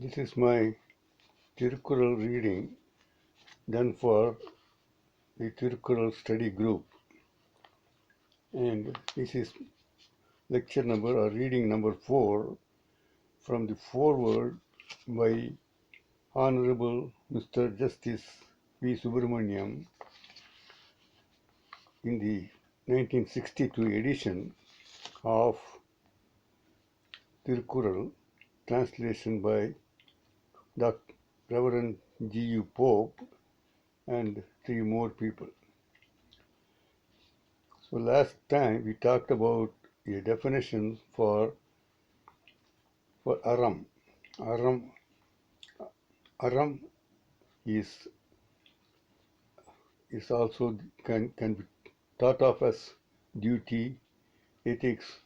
This is my Tirukkural reading done for the Tirukkural study group, and this is lecture number or reading number 4 from the Foreword by Honorable Mr. Justice V. Subrahmanyam in the 1962 edition of Tirukkural, translation by Dr. Reverend G.U. Pope and 3 more people. So last time we talked about a definition for aram. Aram is also can be thought of as duty, ethics,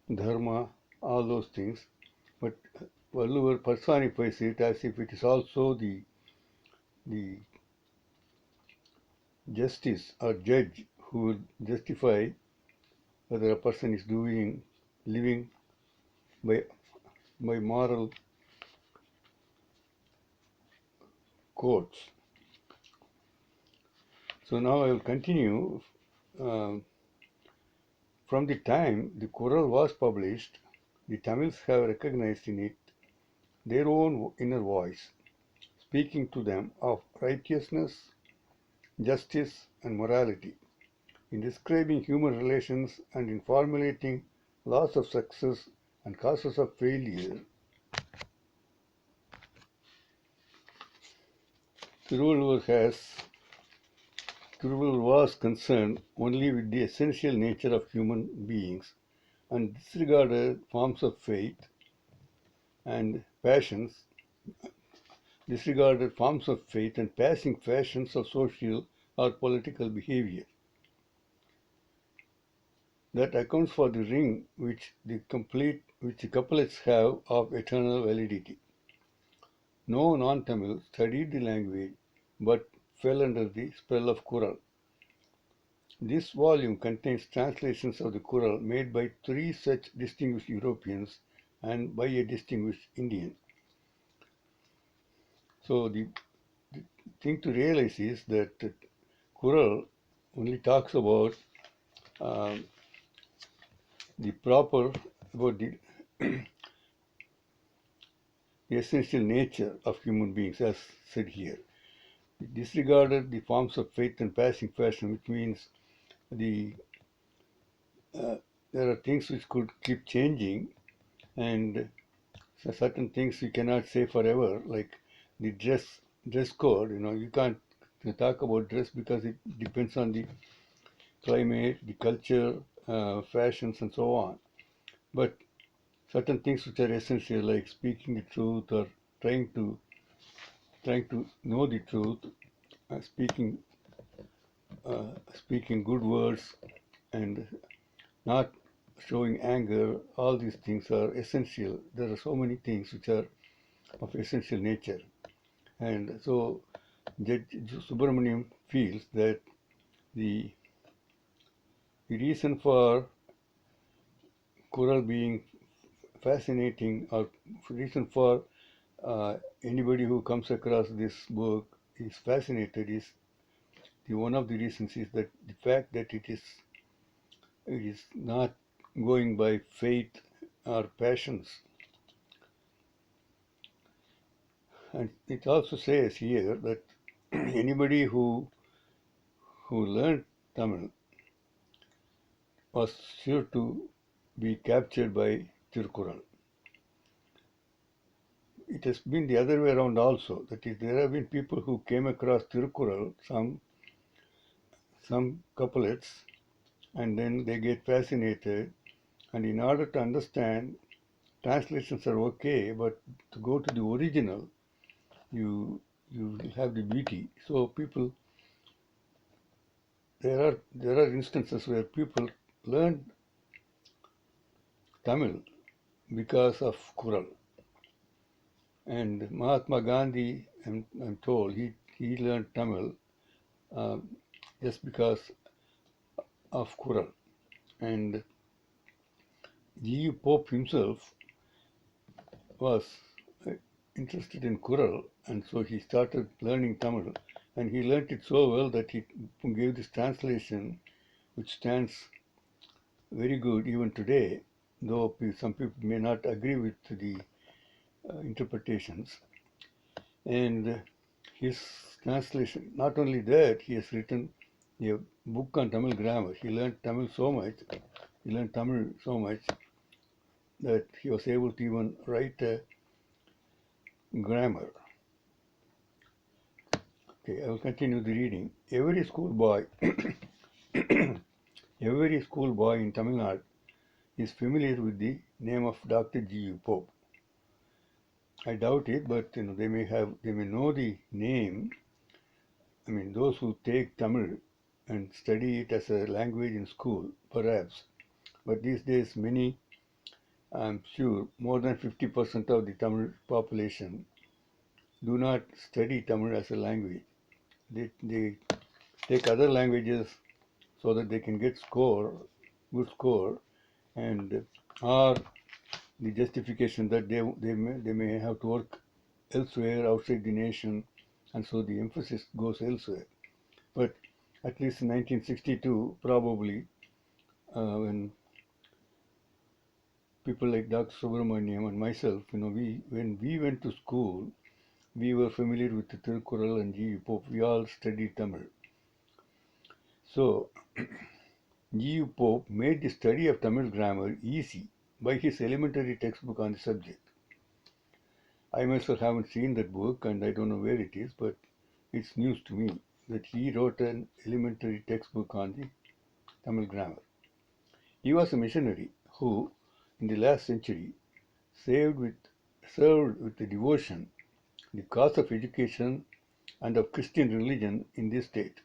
dharma, all those things. But Valluvar personifies it as if it is also the justice or judge who will justify whether a person is living by moral codes. So now I will continue. From the time the Quran was published, the Tamils have recognized in it their own inner voice, speaking to them of righteousness, justice, and morality. In describing human relations and in formulating laws of success and causes of failure, Tiruvallur was concerned only with the essential nature of human beings and disregarded forms of faith and passions, passing fashions of social or political behavior. That accounts for the ring which the couplets have of eternal validity. No non-Tamil studied the language but fell under the spell of Quran. This volume contains translations of the Quran made by 3 such distinguished Europeans and by a distinguished Indian. So the thing to realize is that Quran only talks about the essential nature of human beings, as said here. It disregarded the forms of faith and passing fashion, which means there are things which could keep changing, and certain things you cannot say forever, like the dress code. You can't talk about dress because it depends on the climate, the culture, fashions, and so on. But certain things which are essential, like speaking the truth or trying to know the truth, speaking good words, and not showing anger, all these things are essential. There are so many things which are of essential nature. And so Judge Subrahmanyam feels that the reason for Quran being fascinating, or reason for anybody who comes across this book is fascinated, is one of the reasons is that the fact that it is not going by faith or passions. And it also says here that anybody who learned Tamil was sure to be captured by Tirukkural. It has been the other way around also. That is, there have been people who came across Tirukkural, some couplets, and then they get fascinated. And in order to understand, translations are okay, but to go to the original, you have the beauty. So there are instances where people learn Tamil because of Quran. And Mahatma Gandhi, I'm told, he learned Tamil just because of Quran. And G.U. Pope himself was interested in Kural, and so he started learning Tamil, and he learnt it so well that he gave this translation, which stands very good even today, though some people may not agree with the interpretations. And his translation, not only that, he has written a book on Tamil grammar. He learned Tamil so much that he was able to even write a grammar. Okay, I will continue the reading. Every schoolboy in Tamil Nadu is familiar with the name of Dr. G.U. Pope. I doubt it, but they may know the name. I mean, those who take Tamil and study it as a language in school, perhaps. But these days, many, I'm sure, more than 50% of the Tamil population do not study Tamil as a language. They take other languages so that they can get good score, and or the justification that they may have to work elsewhere outside the nation, and so the emphasis goes elsewhere. But at least in 1962, probably, when people like Dr. Subrahmanyam and myself, when we went to school, we were familiar with the Tirukkural and G. Pope. We all studied Tamil. So, G. Pope made the study of Tamil grammar easy by his elementary textbook on the subject. I myself haven't seen that book and I don't know where it is, but it's news to me that he wrote an elementary textbook on the Tamil grammar. He was a missionary who, in the last century, served with the devotion the cause of education and of Christian religion in this state.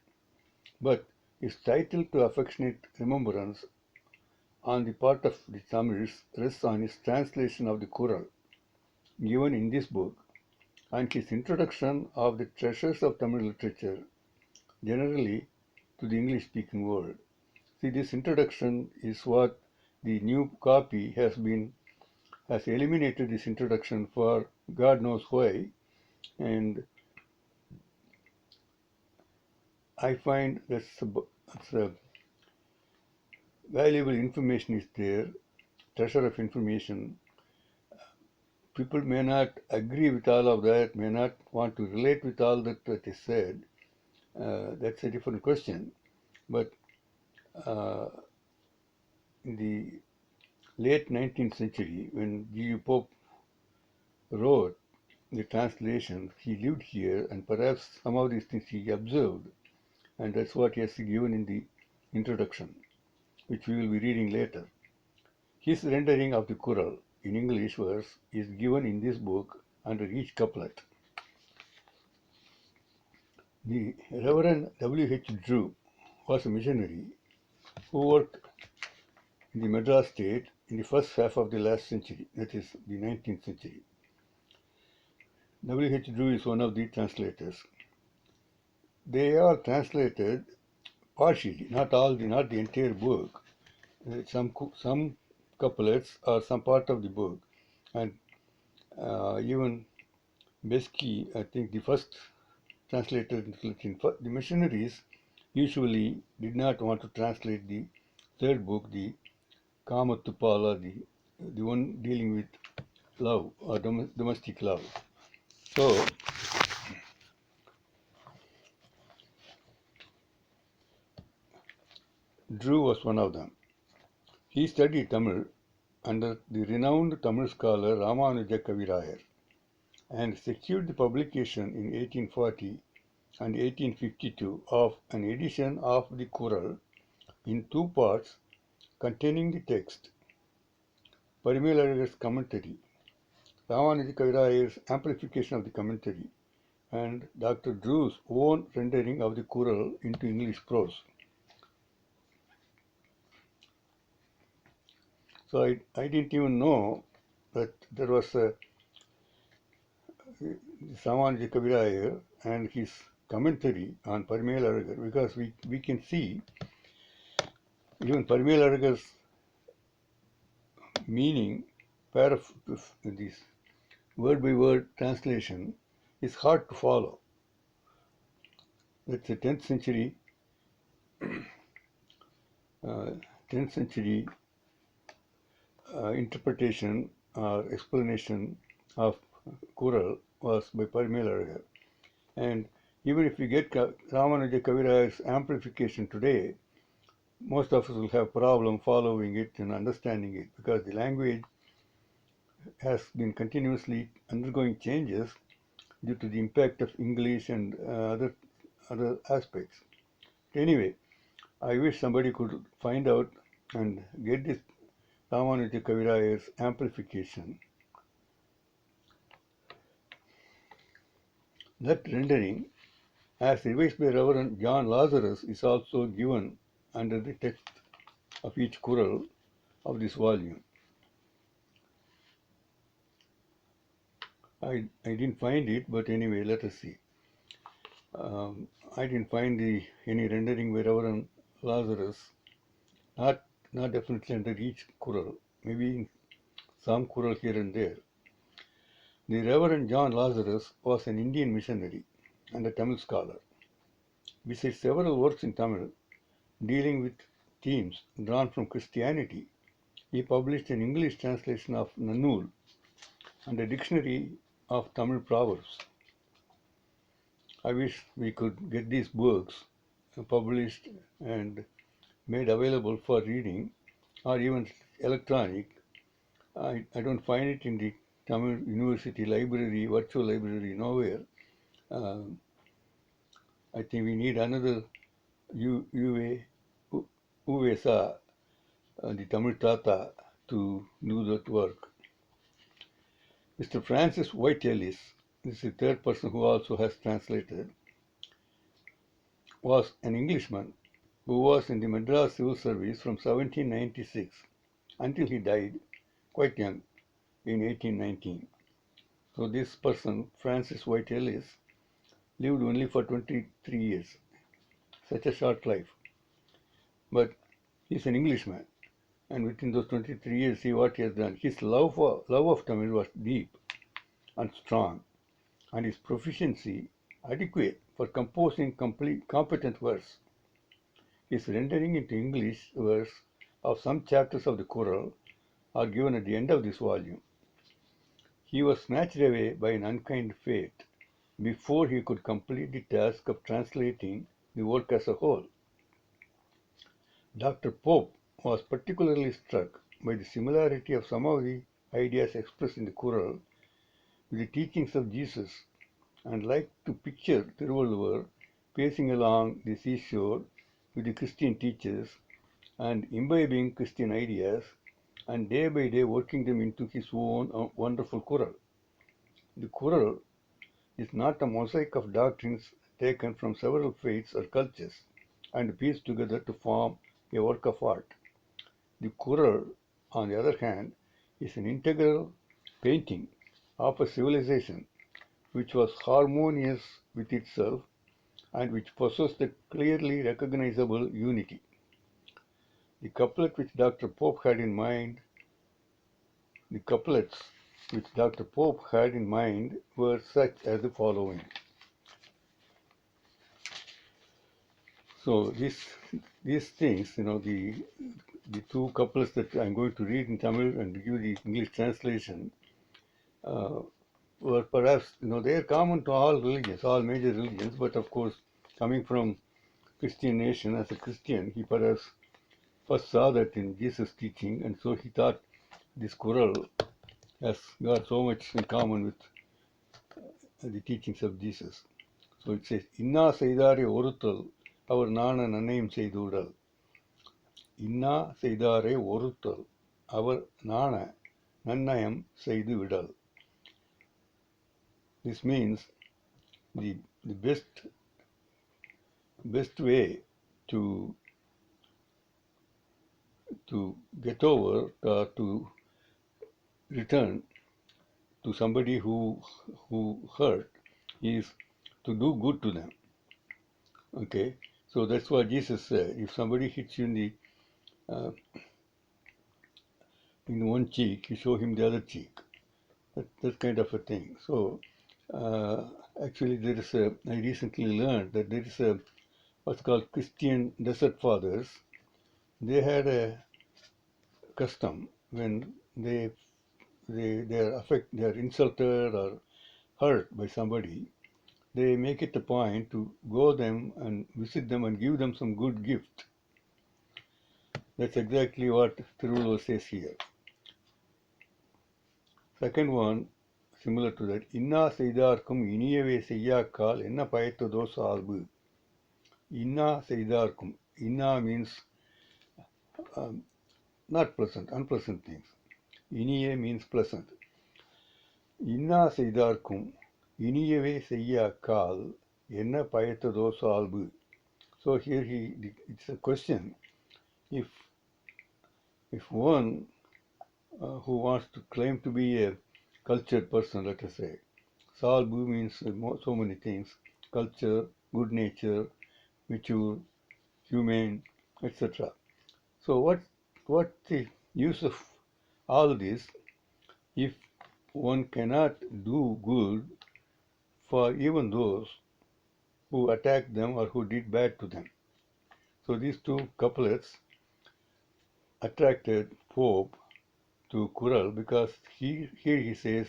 But his title to affectionate remembrance on the part of the Tamils rests on his translation of the Quran given in this book and his introduction of the treasures of Tamil literature generally to the English-speaking world. See, this introduction is what the new copy has eliminated this introduction for God knows why, and I find that's a valuable information is there, treasure of information. People may not agree with all of that, may not want to relate with all that is said. That's a different question. But in the late 19th century, when G. Pope wrote the translation, he lived here, and perhaps some of these things he observed, and that's what he has given in the introduction, which we will be reading later. His rendering of the Quran in English verse is given in this book under each couplet. The Reverend W. H. Drew was a missionary who worked in the Madras state in the first half of the last century, that is, the 19th century. W. H. Drew is one of the translators. They are translated partially, not the entire book. Some couplets or some part of the book, and even Besky, I think the first translator the missionaries usually did not want to translate the third book, the Kamatupala, the one dealing with love or domestic love. So, Drew was one of them. He studied Tamil under the renowned Tamil scholar Ramanuja Kavirayar and secured the publication in 1840 and 1852 of an edition of the Quran in two parts containing the text, Parimelar's commentary, Ramanuja Kavirayar's amplification of the commentary, and Dr. Drew's own rendering of the Quran into English prose. So I didn't even know that there was a Ramanuja Kavirayar and his commentary on Parimelargar, because we can see even Parimelargar's meaning, this word by word translation is hard to follow. That's a 10th century uh, 10th century interpretation or explanation of Kural was by Parimelagar. And even if we get Ramanuja Kaviraya's amplification today, most of us will have problem following it and understanding it because the language has been continuously undergoing changes due to the impact of English and other aspects. Anyway, I wish somebody could find out and get this Ramanuja Kaviraya's amplification. That rendering, as revised by Reverend John Lazarus, is also given under the text of each Kural of this volume. I didn't find it, but anyway, let us see. I didn't find any rendering by Reverend Lazarus, not definitely under each Kural, maybe in some Kural here and there. The Reverend John Lazarus was an Indian missionary and a Tamil scholar. Besides several works in Tamil dealing with themes drawn from Christianity, he published an English translation of Nannul and a dictionary of Tamil proverbs. I wish we could get these books published and made available for reading or even electronic. I don't find it in the Tamil University library, virtual library, nowhere. I think we need another UVSA, the Tamil Tata, to do that work. Mr. Francis White Ellis, this is the third person who also has translated, was an Englishman who was in the Madras Civil Service from 1796 until he died quite young in 1819. So this person, Francis White Ellis, lived only for 23 years. Such a short life. But he's an Englishman. And within those 23 years, see what he has done. His love of Tamil was deep and strong, and his proficiency adequate for composing competent verse. His rendering into English verse of some chapters of the Quran are given at the end of this volume. He was snatched away by an unkind fate before he could complete the task of translating the work as a whole. Dr. Pope was particularly struck by the similarity of some of the ideas expressed in the Quran with the teachings of Jesus and liked to picture Thiruvalluvar pacing along the seashore with the Christian teachers and imbibing Christian ideas and day by day working them into his own wonderful Quran. The Quran is not a mosaic of doctrines taken from several faiths or cultures and pieced together to form a work of art. The Quran, on the other hand, is an integral painting of a civilization which was harmonious with itself and which possessed a clearly recognizable unity. The couplets which Dr. Pope had in mind were such as the following. So these things, the two couplets that I'm going to read in Tamil and give the English translation, were perhaps, they are common to all religions, all major religions, but of course, coming from Christian nation, as a Christian, he perhaps first saw that in Jesus' teaching, and so he thought this Quran has got so much in common with the teachings of Jesus. So it says, Inna Seidare Orutal, our Nana Nanayam Seidudal. Inna Seidare Orutal, our Nana Nannayam Seidu Vidal. This means the best way to get over or to return to somebody who hurt is to do good to them. Okay, so that's what Jesus said. If somebody hits you in one cheek, you show him the other cheek. that kind of a thing. So uh, actually, I recently learned that there is a what's called Christian Desert Fathers. They had a custom when they are insulted or hurt by somebody, they make it a point to go them and visit them and give them some good gift. That's exactly what Tiruvallur says here. Second one, similar to that, Inna செய்தார்க்கும் இனியவே செய்யாக்கால் என்ன பயத்ததோ சால்பு. Inna செய்தார்க்கும். Inna means um, not pleasant, unpleasant things. Iniye means pleasant. Inna செய்தார்க்கும் இனியவே செய்யாக்கால் என்ன பயத்ததோ சால்பு. So here it's a question. If one who wants to claim to be a cultured person, let us say, Salbu means so many things: culture, good nature, mature, humane, etc. So what the use of all this if one cannot do good for even those who attacked them or who did bad to them? So these two couplets attracted Pope to Kural because here he says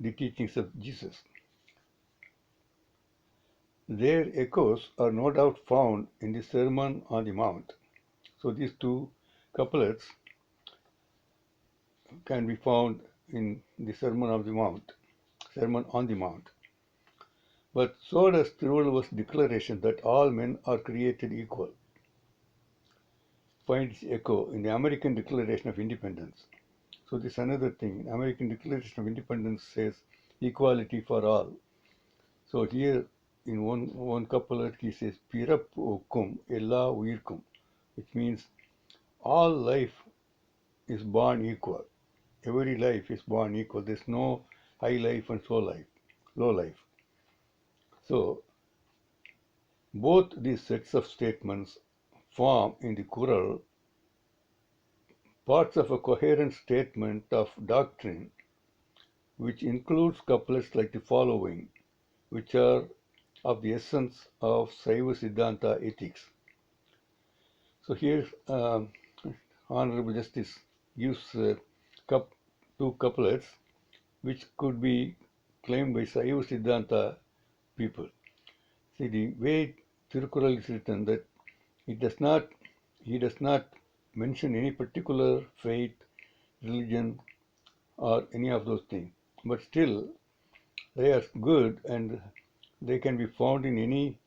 the teachings of Jesus. Their echoes are no doubt found in the Sermon on the Mount. So these two couplets can be found in the Sermon on the Mount. But so does Tiruvallur's declaration that all men are created equal. Finds echo in the American Declaration of Independence. So this is another thing. American Declaration of Independence says equality for all. So here in one couplet he says Pirappukum ella uirkum, which means all life is born equal. Every life is born equal. There's no high life and low life. So both these sets of statements form in the Quran parts of a coherent statement of doctrine which includes couplets like the following, which are of the essence of Saiva Siddhanta ethics. So here Honorable Justice gives two couplets which could be claimed by Saiva Siddhanta people. See, the way Tirukural is written, that he does not mention any particular faith, religion, or any of those things. But still, they are good and they can be found in any,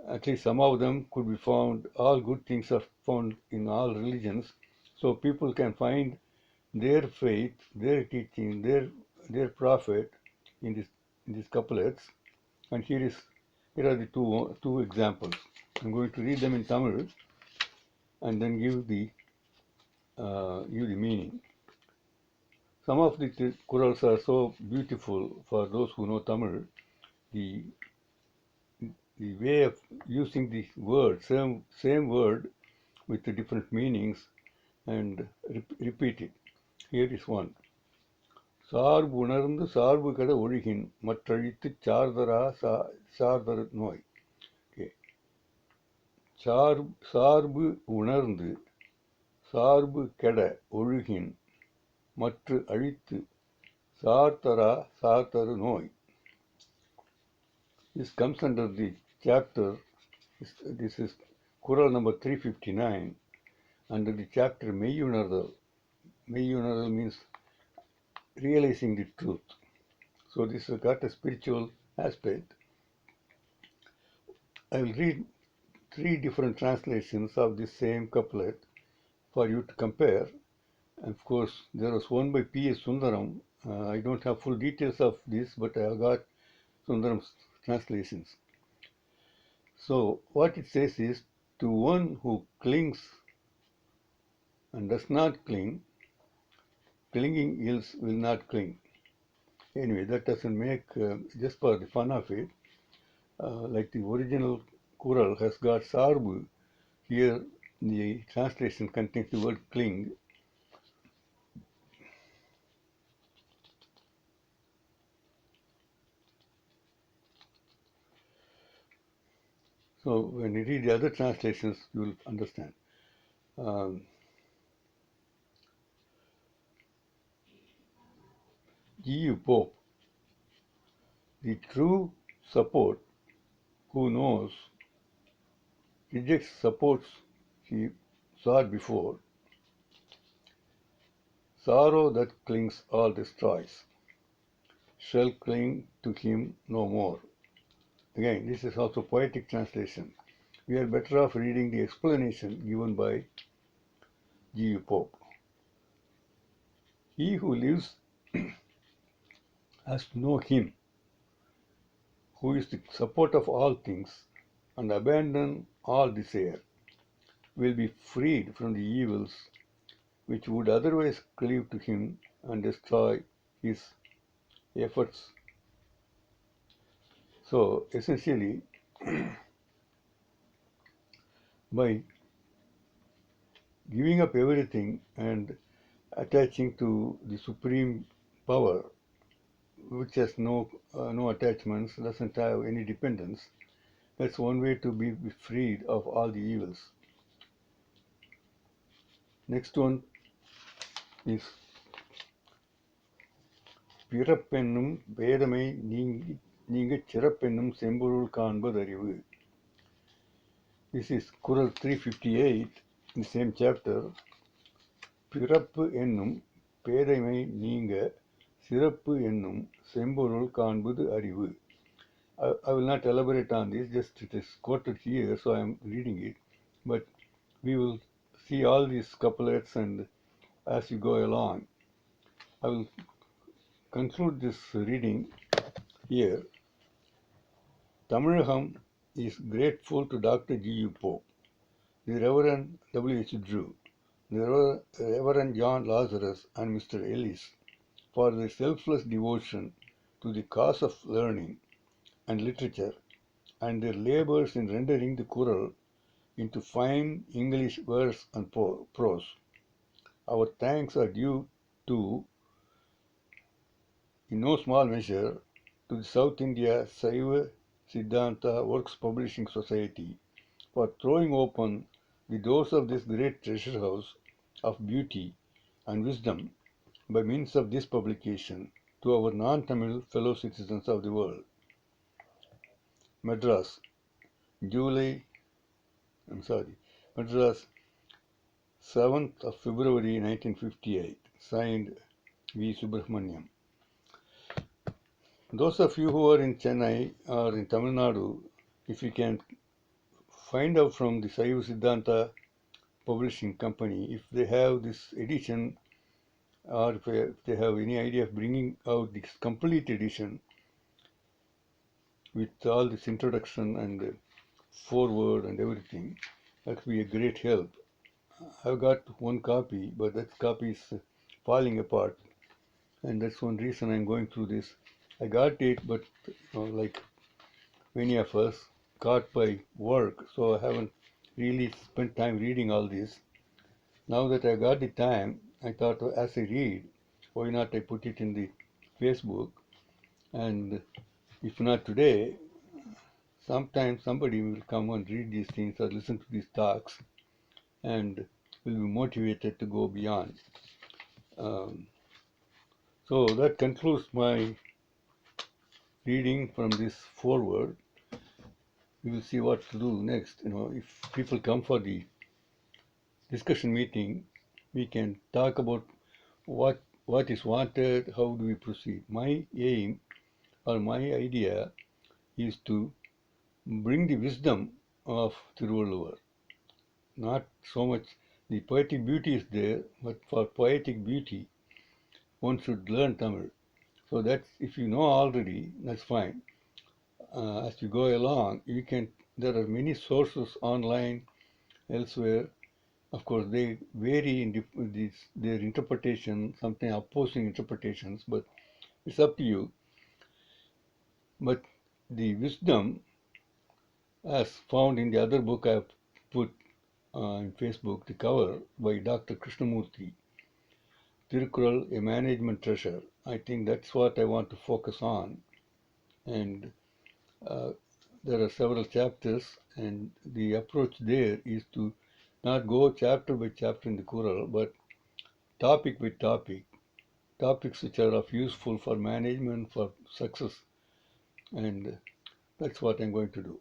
at least some of them could be found, all good things are found in all religions. So people can find their faith, their teaching, their prophet in these couplets. And here are the two examples. I'm going to read them in Tamil and then give the meaning. Some of the Qurals are so beautiful for those who know Tamil. The way of using the word, same word with the different meanings, and repeat it. Here is one. சார்பு உணர்ந்து சார்பு கெட ஒழுகின் மற்றழித்து சார்தர நோய். Okay. சார்பு உணர்ந்து சார்பு கெட ஒழுகின் மற்று அழித்து சார்தரு நோய். This comes under the chapter, this is Kural number 359, under the chapter Meyyunarthal. Meyyunarthal means realizing the truth. So this has got a spiritual aspect. I will read three different translations of this same couplet for you to compare. And of course, there was one by P.S. Sundaram. I don't have full details of this, but I have got Sundaram's translations. So what it says is, to one who clings and does not cling, clinging ills will not cling. Anyway, that doesn't make, just for the fun of it, like the original Kural has got sarbu, here the translation contains the word cling. So when you read the other translations, you will understand. G.U. Pope, the true support who knows, rejects supports he sought before. Sorrow that clings all destroys, shall cling to him no more. Again, this is also poetic translation. We are better off reading the explanation given by G.U. Pope. He who lives has to know him, who is the support of all things, and abandon all desire, will be freed from the evils which would otherwise cleave to him and destroy his efforts. So essentially, by giving up everything and attaching to the supreme power, which has no attachments, doesn't have any dependence, that's one way to be freed of all the evils. Next one is பிறப்பென்னும் பேதமை நீங்கச் சிறப்பென்னும் செம்பொருள் காண்பதறிவு. This is Kural 358 in the same chapter. பிறப்பு என்னும் பேதைமை நீங்க சிறப்பு என்னும் செம்பொருள் காண்பது அறிவு. I will not elaborate on this, just it is quoted here, so I am reading it. But we will see all these couplets and as you go along. I will conclude this reading here. Tamilagam is grateful to Dr. G.U. Pope, the Reverend W.H. Drew, the Reverend John Lazarus, and Mr. Ellis for their selfless devotion to the cause of learning and literature and their labors in rendering the Kural into fine English verse and prose. Our thanks are due to, in no small measure, to the South India Saiva Siddhanta Works Publishing Society for throwing open the doors of this great treasure house of beauty and wisdom by means of this publication to our non-Tamil fellow citizens of the world. Madras, Madras, 7th of February 1958, signed V. Subrahmanyam. Those of you who are in Chennai or in Tamil Nadu, if you can find out from the Saiva Siddhanta Publishing Company, if they have this edition or if they have any idea of bringing out this complete edition with all this introduction and foreword and everything, that would be a great help. I've got one copy, but that copy is falling apart, and that's one reason I'm going through this. I got it, but like many of us, caught by work, so I haven't really spent time reading all this. Now that I got the time, I thought as I read, why not I put it in the Facebook, and if not today, sometime somebody will come and read these things or listen to these talks and will be motivated to go beyond. So that concludes my reading from this foreword. We will see what to do next. If people come for the discussion meeting, we can talk about what is wanted, how do we proceed. My aim or my idea is to bring the wisdom of Tiruvallur. Not so much the poetic beauty is there, but for poetic beauty, one should learn Tamil. So that's, if you know already, that's fine. As you go along, there are many sources online, elsewhere. Of course, they vary in their interpretation, sometimes opposing interpretations, but it's up to you. But the wisdom, as found in the other book I've put on Facebook, the cover by Dr. Krishnamurti, Tirukkural, A Management Treasure. I think that's what I want to focus on. And there are several chapters, and the approach there is to not go chapter by chapter in the Quran, but topic by topic, topics which are of useful for management, for success, and that's what I'm going to do.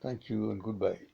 Thank you and goodbye.